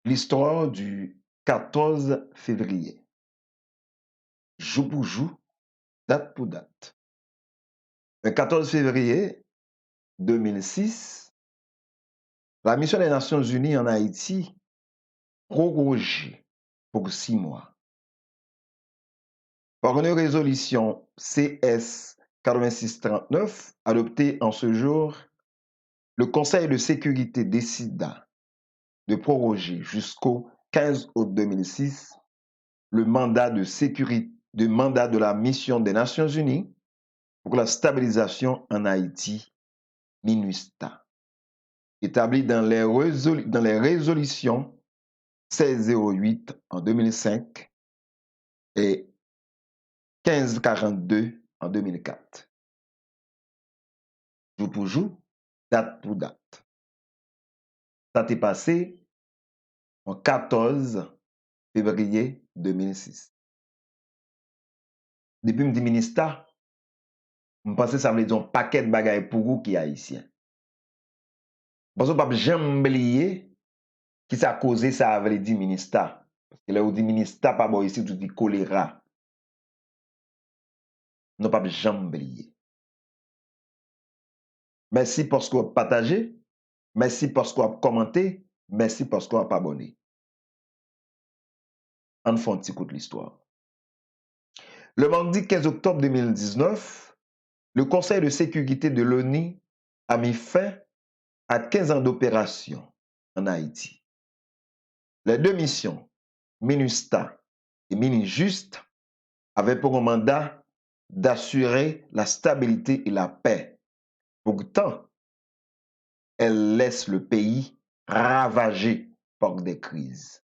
L'histoire du 14 février, jour pour jour, date pour date. Le 14 février 2006, la mission des Nations Unies en Haïti prorogée pour 6 mois. Par une résolution CS 8639 adoptée en ce jour, le Conseil de sécurité décida de proroger jusqu'au 15 août 2006 le mandat de la mission des Nations Unies pour la stabilisation en Haïti, MINUSTA, établi dans les résolutions 1608 en 2005 et 1542 en 2004. Jour pour jour, date pour date. Ça t'est passé en 14 février 2006. Depuis me dit MINUSTA, je pense que ça veut dire un paquet de bagailles pour vous qui est haïtien. Parce que je ne peux jamais oublier qui ça a causé ça avec dit MINUSTA. Parce que là où dit MINUSTA, pas bon ici, tout dit choléra. Nous ne pouvons jamais oublier. Merci parce que vous avez partagé. Merci parce que vous avez commenté. Merci parce que vous avez abonné. En fond, un petit coup de l'histoire. Le mardi 15 octobre 2019, le Conseil de sécurité de l'ONU a mis fin à 15 ans d'opération en Haïti. Les deux missions, MINUSTA et MINUJUST, avaient pour mandat d'assurer la stabilité et la paix. Pourtant, elles laissent le pays ravagé par des crises.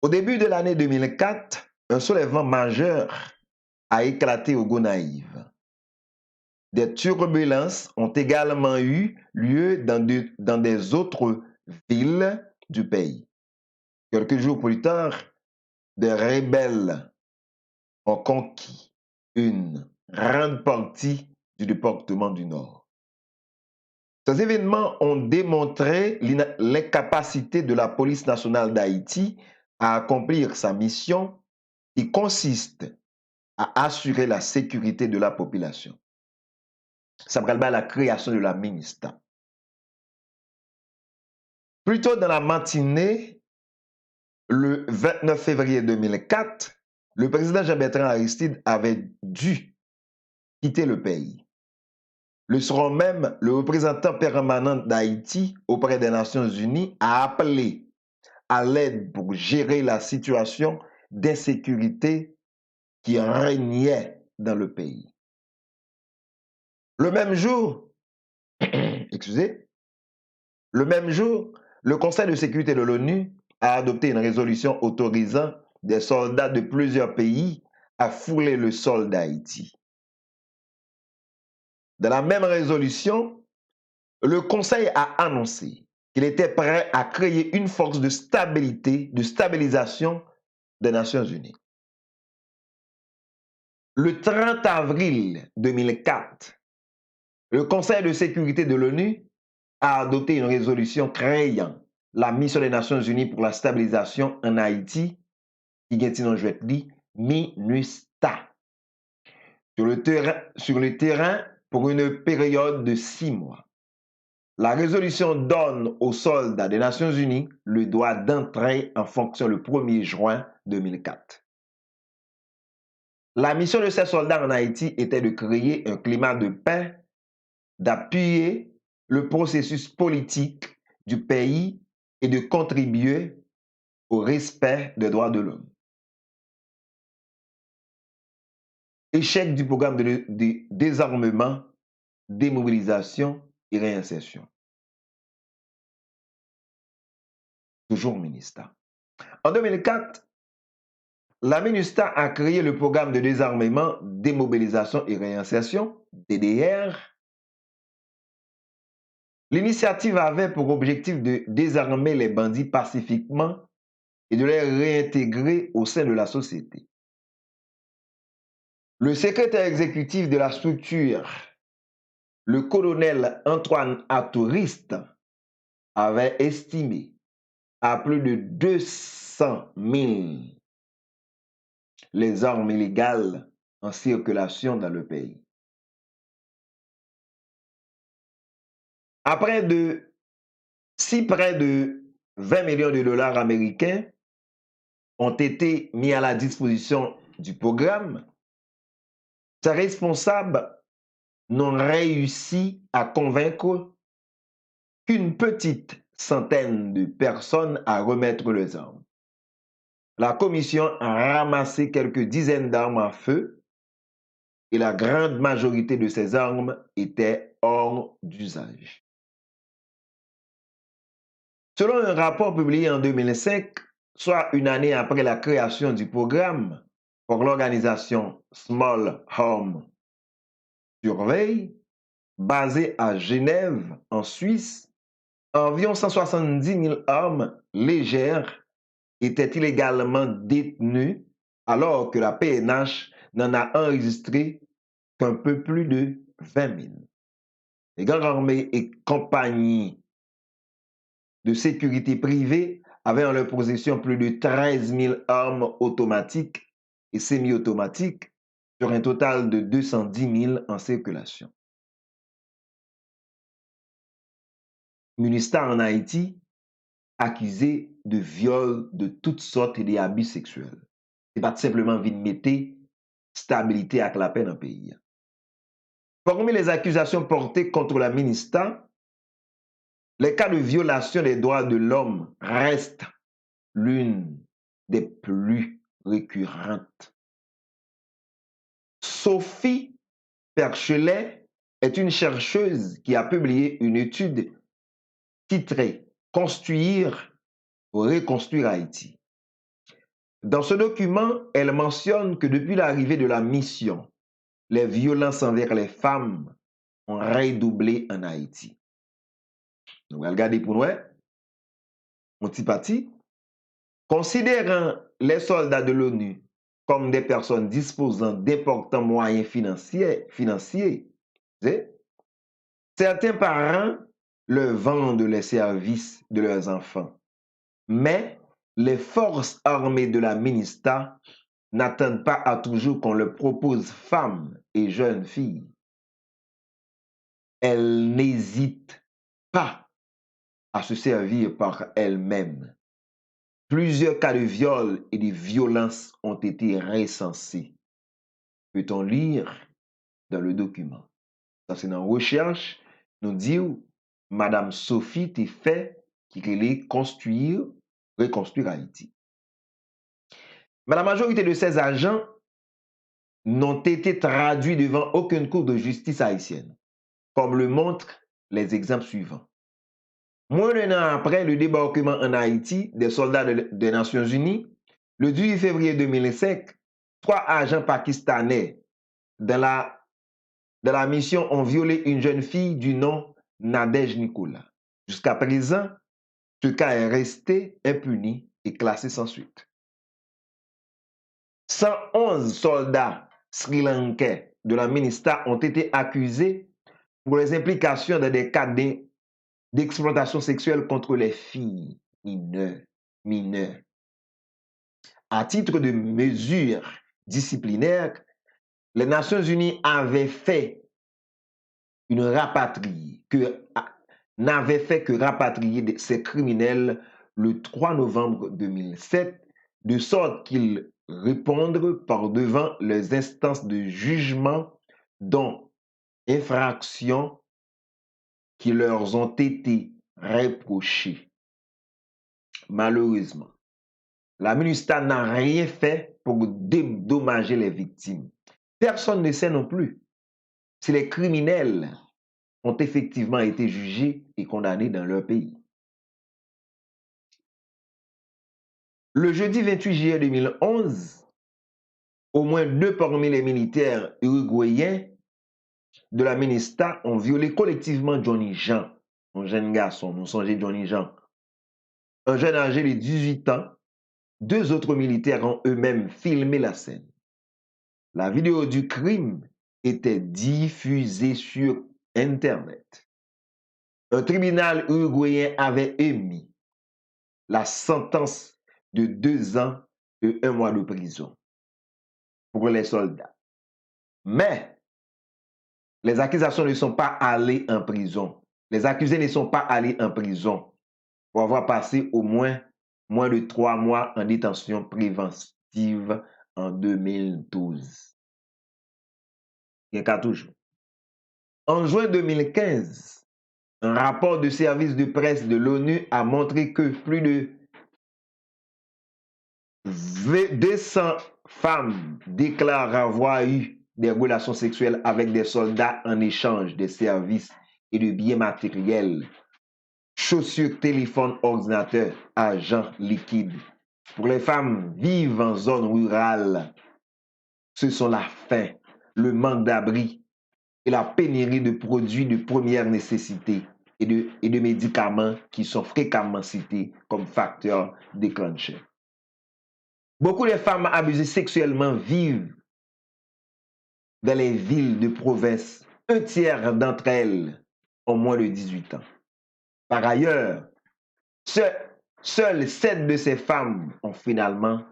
Au début de l'année 2004, un soulèvement majeur a éclaté au Gonaïve. Des turbulences ont également eu lieu dans des autres villes du pays. Quelques jours plus tard, des rebelles ont conquis une grande partie du département du Nord. Ces événements ont démontré l'incapacité de la police nationale d'Haïti à accomplir sa mission qui consiste à assurer la sécurité de la population. Ça me rappelle la création de la MINUSTA. Plus tôt dans la matinée, le 29 février 2004, le président Jean-Bertrand Aristide avait dû quitter le pays. Le soir même, le représentant permanent d'Haïti auprès des Nations Unies a appelé à l'aide pour gérer la situation d'insécurité qui régnait dans le pays. Le même jour, le Conseil de sécurité de l'ONU a adopté une résolution autorisant des soldats de plusieurs pays à fouler le sol d'Haïti. Dans la même résolution, le Conseil a annoncé qu'il était prêt à créer une force de stabilisation des Nations Unies. Le 30 avril 2004, le Conseil de sécurité de l'ONU a adopté une résolution créant la mission des Nations Unies pour la stabilisation en Haïti, qui est je vais te dire, MINUSTA, sur le terrain pour une période de 6 mois. La résolution donne aux soldats des Nations Unies le droit d'entrer en fonction le 1er juin 2004. La mission de ces soldats en Haïti était de créer un climat de paix, d'appuyer le processus politique du pays et de contribuer au respect des droits de l'homme. Échec du programme de désarmement, démobilisation et réinsertion. Toujours MINUSTA. En 2004, la MINUSTA a créé le programme de désarmement, démobilisation et réinsertion, DDR. L'initiative avait pour objectif de désarmer les bandits pacifiquement et de les réintégrer au sein de la société. Le secrétaire exécutif de la structure, le colonel Antoine Atouriste, avait estimé à plus de 200 000 les armes illégales en circulation dans le pays. Si près de 20 millions de dollars américains ont été mis à la disposition du programme, ses responsables n'ont réussi à convaincre qu'une petite centaine de personnes à remettre les armes. La commission a ramassé quelques dizaines d'armes à feu et la grande majorité de ces armes étaient hors d'usage. Selon un rapport publié en 2005, soit une année après la création du programme par l'organisation Small Arms Survey, basée à Genève, en Suisse, environ 170 000 armes légères étaient illégalement détenues, alors que la PNH n'en a enregistré qu'un peu plus de 20 000. Les gangs armés et compagnies de sécurité privée avaient en leur possession plus de 13 000 armes automatiques et semi-automatiques sur un total de 210 000 en circulation. MINUSTAH en Haïti, accusé de viols de toutes sortes et d'abus sexuels. C'est pas simplement vite mettre stabilité avec la paix dans le pays. Parmi les accusations portées contre la MINUSTAH, les cas de violation des droits de l'homme restent l'une des plus récurrentes. Sophie Perchelet est une chercheuse qui a publié une étude titrée « Construire pour reconstruire Haïti ». Dans ce document, elle mentionne que depuis l'arrivée de la mission, les violences envers les femmes ont redoublé en Haïti. Nous allons regarder pour nous, mon petit parti. Considérant les soldats de l'ONU comme des personnes disposant d'importants moyens financiers, certains parents leur vendent les services de leurs enfants. Mais les forces armées de la MINUSTAH n'attendent pas à toujours qu'on leur propose femmes et jeunes filles. Elles n'hésitent pas à se servir par elles-mêmes. Plusieurs cas de viol et de violences ont été recensés. Peut-on lire dans le document? Ça, c'est dans recherche. Nous dit Madame Sophie t'a fait qui voulait reconstruire Haïti. Mais la majorité de ces agents n'ont été traduits devant aucune cour de justice haïtienne, comme le montrent les exemples suivants. Moins d'un an après le débarquement en Haïti des soldats des Nations Unies, le 18 février 2005, 3 agents pakistanais de la mission ont violé une jeune fille du nom Nadège Nicolas. Jusqu'à présent, ce cas est resté impuni et classé sans suite. 111 soldats sri-lankais de la MINUSTAH ont été accusés pour les implications dans des cas d'exploitation sexuelle contre les filles mineures. À titre de mesure disciplinaire, les Nations Unies avaient fait n'avaient fait que rapatrier ces criminels le 3 novembre 2007, de sorte qu'ils répondent par devant les instances de jugement dont infractions qui leur ont été reprochées. Malheureusement, la MINUSTAH n'a rien fait pour dédommager les victimes. Personne ne sait non plus si les criminels ont effectivement été jugés et condamnés dans leur pays. Le jeudi 28 juillet 2011, au moins 2 parmi les militaires uruguayens de la MINUSTAH ont violé collectivement Johnny Jean, un jeune garçon, nous songez Johnny Jean, un jeune âgé de 18 ans. 2 autres militaires ont eux-mêmes filmé la scène. La vidéo du crime était diffusée sur Internet. un tribunal uruguayen avait émis la sentence de 2 ans et 1 mois de prison pour les soldats. Mais les accusations ne sont pas allées en prison. Les accusés ne sont pas allés en prison pour avoir passé au moins de 3 mois en détention préventive en 2012. Il y a 4 jours. En juin 2015, un rapport de service de presse de l'ONU a montré que plus de 200 femmes déclarent avoir eu des relations sexuelles avec des soldats en échange de services et de biens matériels, chaussures, téléphones, ordinateurs, argent liquide. Pour les femmes vivant en zone rurale, ce sont la faim, le manque d'abri et la pénurie de produits de première nécessité et de médicaments qui sont fréquemment cités comme facteurs déclencheurs. Beaucoup de femmes abusées sexuellement vivent dans les villes de province. Un tiers d'entre elles ont moins de 18 ans. Par ailleurs, seules 7 de ces femmes ont finalement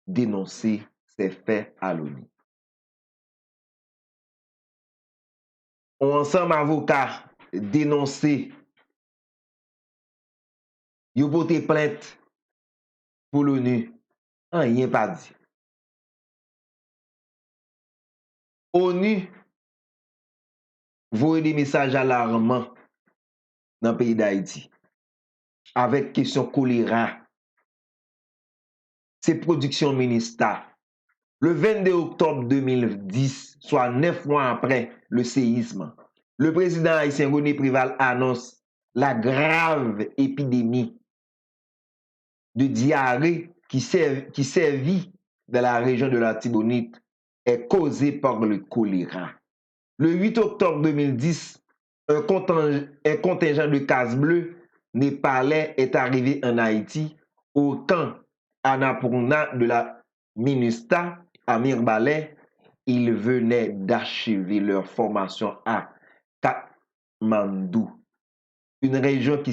dénoncé ces faits à l'ONU. On ensemble avocats dénoncé, ils ont porté plainte pour l'ONU. Rien pas dit. ONU voit des messages alarmants dans le pays d'Haïti avec question choléra. C'est production ministère. Le 22 octobre 2010, soit 9 mois après le séisme, le président haïtien René Préval annonce la grave épidémie de diarrhée qui sévit dans la région de la Tibonite est causée par le choléra. Le 8 octobre 2010, un contingent de cases bleues népalais est arrivé en Haïti au camp Annapurna de la MINUSTA à Mirbalais. Ils venaient d'achever leur formation à Katmandou, une région qui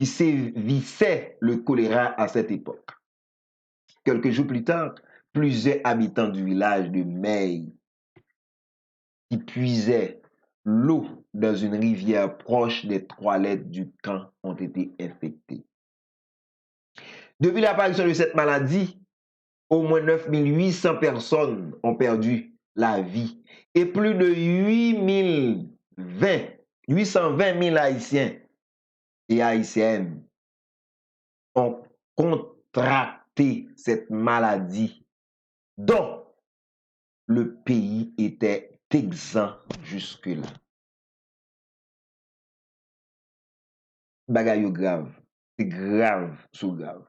sévissait le choléra à cette époque. Quelques jours plus tard, plusieurs habitants du village de Meille qui puisaient l'eau dans une rivière proche des toilettes du camp ont été infectés. Depuis l'apparition de cette maladie, au moins 9800 personnes ont perdu la vie et plus de 820 000 Haïtiens et Haïtiennes ont contracté cette maladie dont le pays était exempt jusque-là. Bagaille grave, c'est grave sous grave.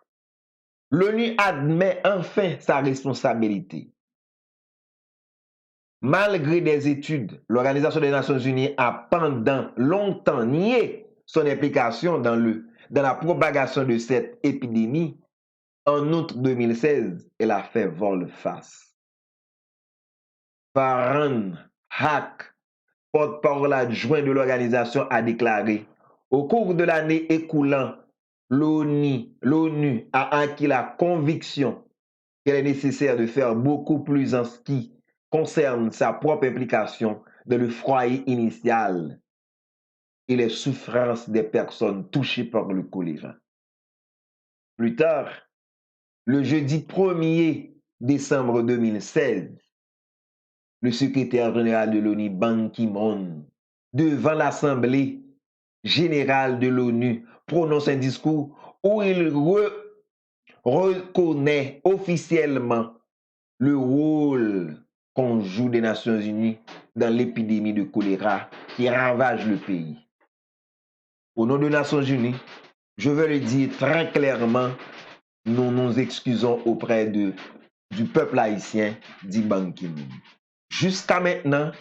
L'ONU admet enfin sa responsabilité. Malgré des études, l'Organisation des Nations Unies a pendant longtemps nié son implication dans la propagation de cette épidémie. En août 2016, elle a fait volte-face. Farhan Haq, porte-parole adjoint de l'organisation, a déclaré: au cours de l'année écoulant, l'ONU a acquis la conviction qu'il est nécessaire de faire beaucoup plus en ce qui concerne sa propre implication dans le foyer initial et les souffrances des personnes touchées par le choléra. Plus tard, le jeudi 1er décembre 2016, le secrétaire général de l'ONU, Ban Ki-moon, devant l'Assemblée générale de l'ONU, prononce un discours où il reconnaît officiellement le rôle qu'on joue des Nations Unies dans l'épidémie de choléra qui ravage le pays. Au nom des Nations Unies, je veux le dire très clairement, nous nous excusons auprès du peuple haïtien, dit Ban Ki-moon. Jusqu'à maintenant,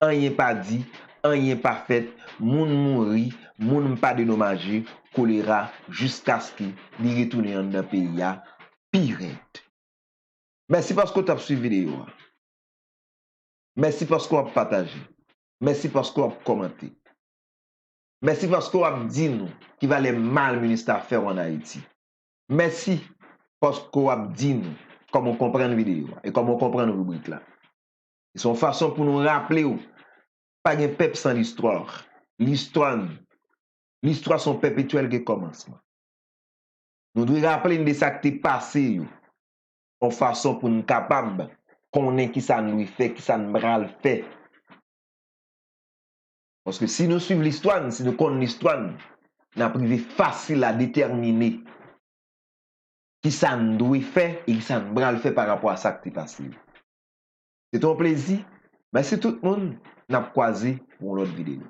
rien pas dit, rien pas fait, moun mouri, moun pas dédommagé, choléra, jusqu'à ce qu'il retourne dans le pays, pire. Merci parce que tu as suivi la vidéo. Merci parce que tu as partagé. Merci parce que tu as commenté. Merci parce qu'on a dit nous qui va les mal ministre affaires en Haïti. Merci parce qu'on a dit nous comment on comprend la vidéo et comment on comprend la rubrique là. C'est son façon pour nous rappeler pas de peuple sans l'histoire. L'histoire sont perpétuelles que commencement. Nous devons rappeler de ça qui est passé en façon pour nous capables connaître qui ça nous fait, qui ça nous fait. Parce que si nous suivons l'histoire, si nous connaissons l'histoire, nous avons facile à déterminer qui ça nous doit faire et qui ça nous faire par rapport à ça qui est passé. C'est un plaisir. Merci tout le monde. Nous avons croisé pour l'autre vidéo.